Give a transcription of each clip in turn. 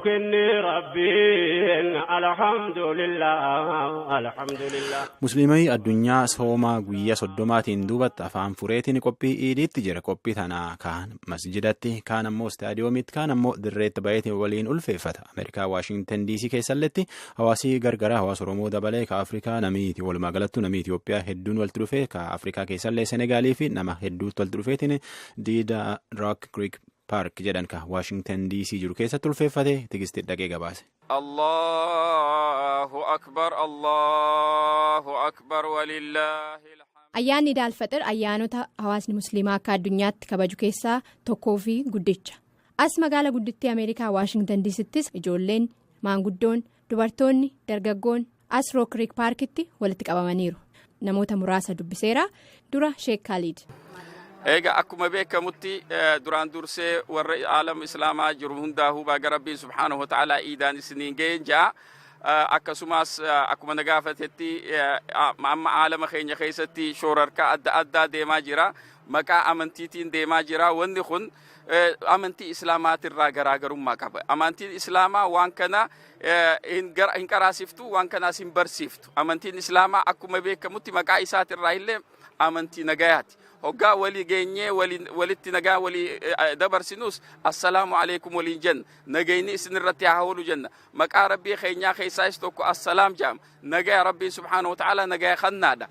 نوفكني ربي الحمد لله مسلمي الدنيا صوما guyyaa soddomaatiin duubatti afaan fureetiin qophii iidiitti jira. qophii tana kaan masjidatti kaan ammoo istaadiyoomitti kaan ammoo dirreetti baay'eetiin waliin ulfeeffata. Ameerikaa Waashingtan DC keessalletti hawaasii gargaraa hawaasa Oromoo dabalee ka Afrikaa namiiti walumaa galattuu namni Itoophiyaa hedduun walitti dhufee ka Afrikaa keessallee Senegaalii fi nama hedduutti walitti dhufeetiin diida Rock Creek Park jedhan ka Waashingtan DC jiru keessatti ulfeeffate tigistii dhaqee gabaase. Allahu akbar walillahi Ayyaanni Iid al-Fixir ayyaanota hawaasni musliimaa akka addunyaatti kabaju keessaa tokkoo fi guddicha. As magaala guddittii Ameerikaa Waashingtan DC'ttis ijoolleen, maanguddoon, dubartoonni, dargaggoon as Rock Creek Parkitti walitti qabamaniiru. Namoota muraasa dubbiseera dura Sheek Khalid. Egaa akkuma beekamutti duraan dursee warra aalam islaamaa jiru hundaa'uu baaga rabbiin subhaanahu wa ta'aalaa iidaan isiniin ga'een ja'a. Akkasumas akkuma nagaafatetti amma aalama keenya keessatti shoorarkaa adda addaa deemaa jira. Maqaa amantiitiin deemaa jira. Wanni kun amantii islaamaatirraa garaagarummaa qaba. Amantiin islaamaa waan kana hin qaraasiftu, waan kanaas hin barsiiftu. Amantiin islaamaa akkuma beekamutti maqaa isaatirraa illee amantii nagayaati. Hoggaa walii geenyee walitti nagaa walii dabarsinus assalaamu alaykum waliin jenna. Nagayni isinirratti haa oolu jenna. Maqaa rabbii keenyaa keessaas tokko assalaam jedhama. Nagaya rabbiin subhaanahu wa ta'aalaa nagaya kannaadha.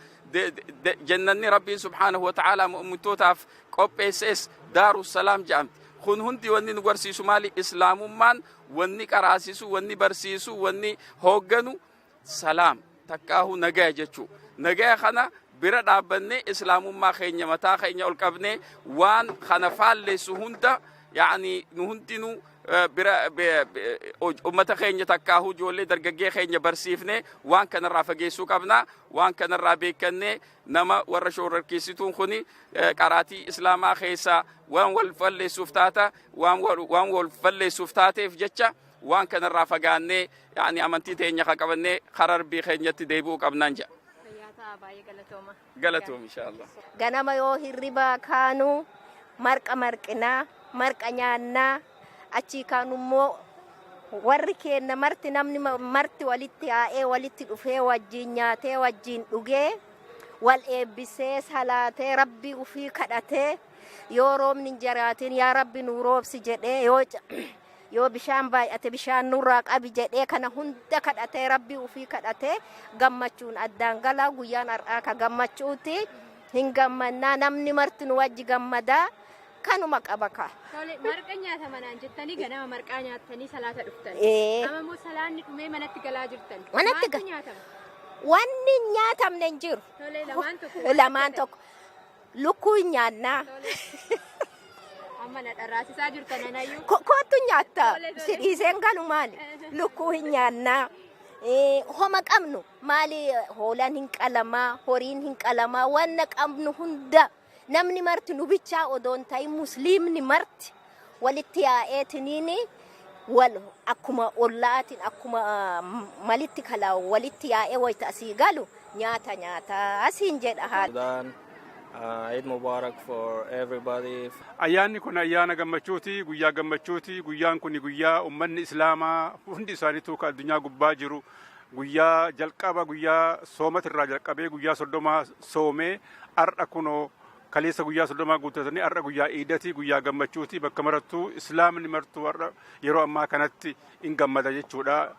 Jannanni rabbiin subhaanahu wa ta'aalaa mu'mintootaaf qopheessees daarussalaam jedhamti. Kun hundi wanni nu barsiisu maali? Islaamummaan wanni qaraasisu, wanni barsiisu, wanni hoogganu salaam takkaahu nagaya jechuu. Nagaya kana bira dhaabbanne islaamummaa keenya mataa keenya ol qabne waan kana faalleessu hunda yaani nu hundinuu bira ummata keenya takkaahu ijoollee dargaggee keenya barsiifne waan kanarraa fageessuu qabna. Waan kanarraa beekanne nama warra shoorarkeessituun kuni qaraatii islaamaa keessa waan wal falleessuuf taata waan wal falleessuuf taateef jecha waan kanarraa fagaannee yaani amantii teenya qabannee karaa rabbii keenyatti deebi'uu qabnaan jedha. Galatoom inshallah. Ganama yoo hirriba kaanu marqa marqinaa marqa nyaannaa achi kaanummoo warri keenya marti namni marti walitti yaa'ee walitti dhufee wajjin nyaatee wajjin dhugee wal eebbisee salaatee rabbii ufii kadhatee yoo roobni jiraatin yaa rabbi nu roobsi jedhee yoo bishaan baay'ate bishaan nurraa qabi jedhee kana hunda kadhatee rabbii ufii kadhatee gammachuun addaan galaa guyyaan har'aa ka gammachuuti hin gammannaa namni marti nu wajji gammadaa kanuma qaba ka. Marqa nyaatamanaan jettanii ganama marqaa nyaattanii salaata dhuftanii. Amma immoo salaanni dhumee manatti galaa jirtan. Manatti nyaatama. Wanni nyaatamne hin jiru. Lamaan tokko. Lukkuu nyaannaa. Amma na dharraasisaa jirtan anayyuu. Kootu nyaatta. Sidhiiseen galumaan lukkuu hin nyaannaa. Homa qabnu maali hoolaan hin qalamaa horiin hin qalamaa wanna qabnu hunda namni marti nu bichaa odoon ta'e musliimni marti walitti yaa'eetiniin wal akkuma ollaatiin akkuma malitti kalaa walitti yaa'ee wayita asii galu nyaata asiin jedha haa. Eid Mubarak for everybody. Ayyaanni kun ayyaana gammachuuti, guyyaa gammachuuti. Guyyaan kun guyyaa ummanni islaamaa hundi isaaniitu ka addunyaa gubbaa jiru. Guyyaa jalqaba guyyaa soomatirraa jalqabee guyyaa 30 soomee har'a kunoo kaleessa guyyaa 30 guuttatanii har'a guyyaa iidati guyyaa gammachuuti. Bakka marattuu islaamni martuu har'a yeroo ammaa kanatti hin gammada jechuudha.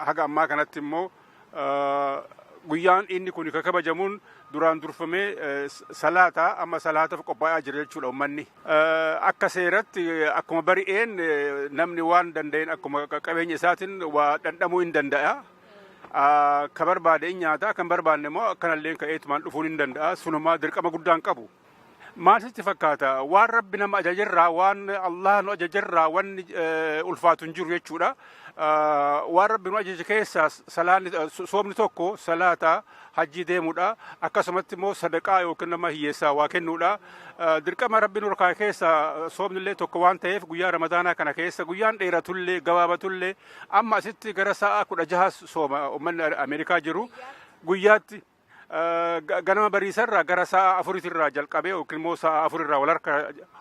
Haga ammaa kanatti immoo guyyaan inni kun kabajamuun duraan durfamee salaata amma salaataaf qophaa'aa jira jechuudha ummanni. Akka seeratti akkuma bari'een namni waan danda'een akkuma qabeenya isaatiin waa dhandhamuu hin danda'a. Ka barbaade hin nyaata kan barbaanne immoo akkanallee ka'eetumaan dhufuun hin danda'a. Sunumaa dirqama guddaan qabu. Maal sitti fakkaata? Waan rabbi nama ajajarraa waan Allah nu ajajarraa wanni ulfaatu hin jiru jechuudha. Waan rabbi nu ajaje keessaa soomni tokko salaata hajjii deemuudha. Akkasumatti immoo sadaqaa yookiin nama hiyyeessaa waa kennuudha. Dirqama rabbi nu harkaa keessaa soomnillee tokko waan ta'eef guyyaa ramadaanaa kana keessa guyyaan dheeratullee gabaabatullee amma asitti gara sa'a 16 sooma uummanni Ameerikaa jiru guyyaatti. ganama bariisarraa gara sa'a afuritirraa jalqabee yookiin immoo sa'a afurirraa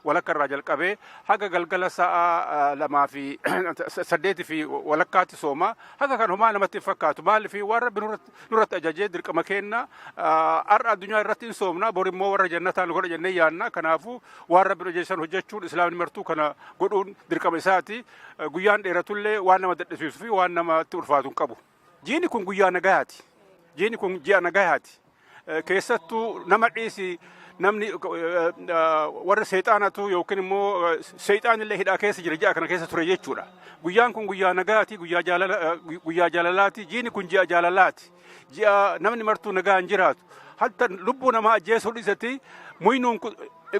walakkarraa jalqabee haga galgala sa'a 2:08 fi walakkaatti sooma haga kan homaa namatti hin fakkaatu maaliif waan rabbi nurratti ajajee dirqama kenna har'a addunyaa irratti hin soomna bor immoo warra jannataan godha jennee yaanna kanaafuu waan rabbi ajajeessan hojjechuun islaamni martuu kana godhuun dirqama isaati guyyaan dheeratullee waan nama dadhabsiisuu fi waan namatti ulfaatu hin qabu. Jiini kun guyyaa nagayaati. Jiini kun ji'a nagayaati. Keessattuu nama dhiisi namni warra seexaanatu yookiin immoo seexaanillee hidhaa keessa jira ji'a kana keessa ture jechuudha. Guyyaan kun guyyaa nagayaati, guyyaa jaalalaati. Jiini kun ji'a jaalalaati. Ji'a namni martuu nagaan jiraatu. Hatta lubbuu namaa ajjeesuu dhiisati muynuun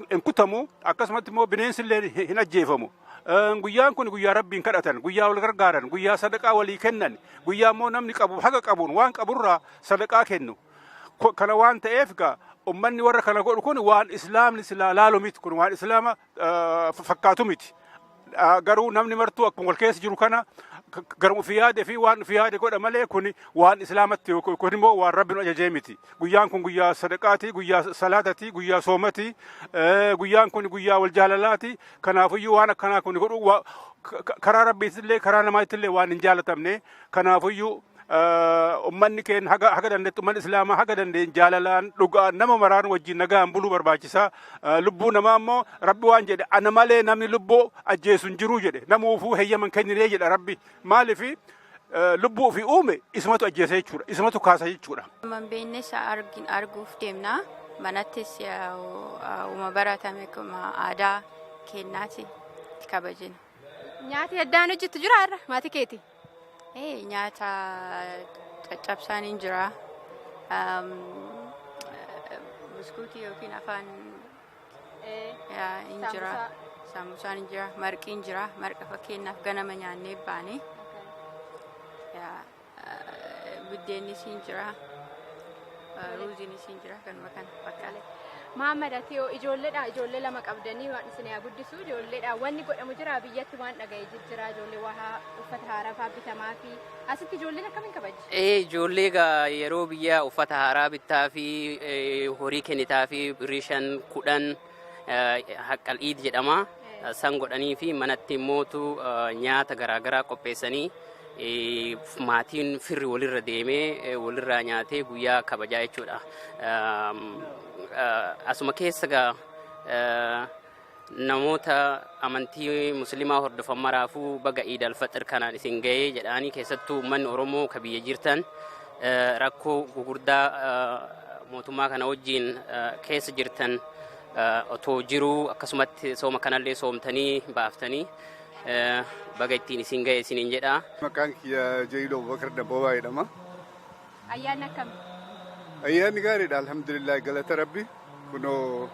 hin kutamu akkasumatti immoo bineensillee hin ajjeefamu. Guyyaan kun guyyaa rabbiin kadhatan, guyyaa wal gargaaran, guyyaa sadaqaa walii kennan, guyyaa immoo namni qabu haga qabuun waan qaburraa sadaqaa kennu. Kana waan ta'eef ummanni warra kana godhu kun waan islaamni silaa laalu miti kun waan islaama fakkaatu miti. Garuu namni martuu akkuma wal keessa jiru kana garuu ofii yaade fi waan ofii yaade godha malee kun waan islaamatti kun immoo waan rabbiin ajajee miti. Guyyaan kun guyyaa sadaqaati, guyyaa salaatati, guyyaa soomati, guyyaan kun guyyaa wal jaalalaati. Kanaafuyyuu waan akkanaa kun godhu karaa rabbiitillee karaa namaattillee waan hin jaalatamne. Kanaafuyyuu ummanni keenya haga dandeetti ummanni islaamaa haga dandeen jaalalaan dhugaan nama maraan wajjin nagaan buluu barbaachisa. Lubbuu namaa immoo rabbi waan jedhe ana malee namni lubbuu ajjeesu hin jiru jedhe namuufuu heeyyaman kenninee jedha rabbi maaliif lubbuu ofii uume ismatu ajjeesa jechuudha ismatu kaasa jechuudha. Manbeennes arguuf deemna manattis uma baratame kuma aadaa kennaati kabajina. Nyaati addaan hojjetu jira irra maatii keeti. Nyaata caccabsaan hin jira. Biskuutii yookiin afaan hin jira. Samusaan hin jira. Marqi hin jira. Marqa fakkeenyaaf ganama nyaannee baane. Biddeennis hin jira. Ruuziinis hin jira. Kanuma kana bakkaalee. Muhammad Atiyoo ijoollee lama qabdanii waan isin yaa guddisu ijoolleedha wanni godhamu jira biyyatti waan dhaga'ee jira ijoollee waa uffata haaraa faabitamaa fi asitti ijoolleen akkamiin kabaji? Ijoollee yeroo biyya uffata haaraa bittaa fi horii kennitaa fi birrii 5-10 haqqal iid jedhama san godhanii fi manatti immootu nyaata garaagaraa qopheessanii maatiin firri walirra deemee walirraa nyaatee guyyaa kabajaa jechuudha. Asuma keessa namoota amantii musliimaa hordofan maraafuu baga Iid al-Fixr kanaan isin ga'ee jedhanii keessattuu uummanni Oromoo ka biyya jirtan rakkoo gugurdaa mootummaa kana wajjin keessa jirtan otoo jiruu akkasumatti sooma kanallee soomtanii baaftanii baga ittiin isin ga'e isiniin jedha. Maqaan kiyya Jailoo Bakar Dabbawaa jedhama. Ayyaanni akkamii? Ayyaanni gaariidha alhamdulillah galata rabbi kunoo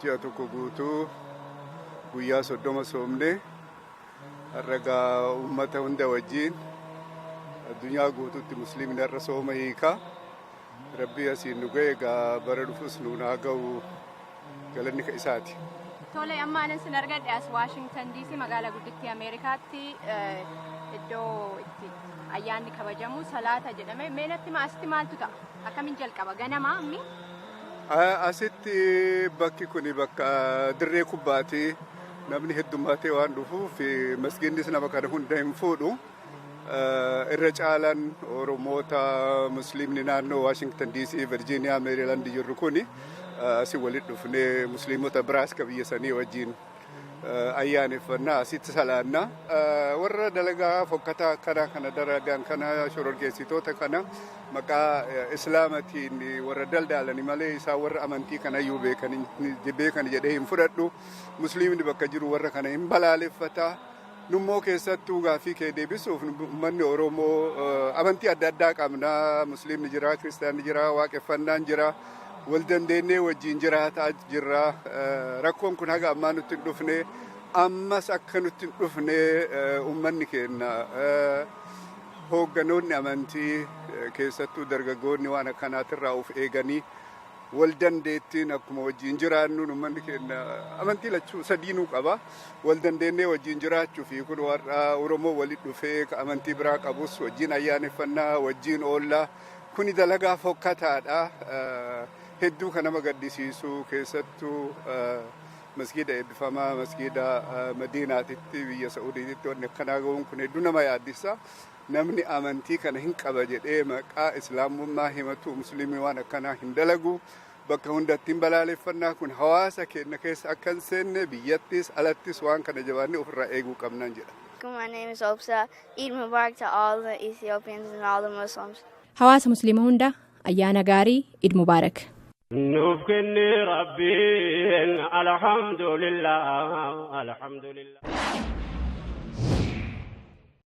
ji'a tokko guutuu guyyaa 30 soomne harragaa uummata hunda wajjin addunyaa guutuutti musliimni har'a sooma hiikaa rabbi asiin nu ga'e egaa bara dhufus nuun haa ga'u galanni ka isaati. Tole amma anan sin argadhe as Washington DC magaalaa guddittii Ameerikaatti iddoo itti ayyaanni kabajamu salaata jedhame meenatti asitti maaltu ta'a akkamiin jalqaba ganama ammi? Asitti bakki kuni bakka dirree kubbaati namni heddummaatee waan dhufuuf masgiinnis nama kana hunda hin fuudhu irra caalan Oromoota musliimni naannoo Washington DC Virginia Maryland jirru kuni asii walitti dhufnee musliimota biraas ka biyya sanii wajjin ayyaaneffannaa asitti salaannaa warra dalagaa fokkataa kana daragaan kana shororkeessitoota kana maqaa islaamatiin warra daldalanii malee isaa warra amantii kana iyyuu beekan jedhee hin fudhadhu musliimni bakka jiru warra kana hin balaaleffata nummoo keessattuu gaaffii kee deebisuuf uummanni Oromoo amantii adda addaa qabna musliimni jira kiristaanni jira waaqeffannaan jira wal dandeenyee wajjin jiraataa jirra rakkoon kun haga ammaa nutti hin dhufne ammas akka nutti hin dhufne uummanni keenya hoogganoonni amantii keessattuu dargaggoonni waan akkanaatirraa of eeganii wal dandeettiin akkuma wajjin jiraannu uummanni keenya amantii lachuu sadiinuu qaba wal dandeenyee wajjin jiraachuu fi kun warra Oromoo walitti dhufee amantii biraa qabus wajjin ayyaaneffannaa wajjin oollaa kuni dalagaa fokkataadha. Hedduu kan nama gaddisiisu keessattuu masgiida eebbifamaa masgiida Madiinaatitti biyya Saa'udiititti wanni akkanaa ga'uun kun hedduu nama yaaddisa. Namni amantii kana hin qaba jedhee maqaa islaamummaa himatu musliimii waan akkanaa hin dalagu. Bakka hundatti hin balaaleffannaa kun hawaasa keenya keessa akka hin seenne biyyattis alattis waan kana jabaannee ofirraa eeguu qabnaan jedha. My name is Opsa. Eid Mubarak to all the Ethiopians and all the Muslims. Hawaasa musliima hunda ayyaana gaarii Eid Mubarak. Nuuf kenni Rabbiin alhamdulillah alhamdulillah.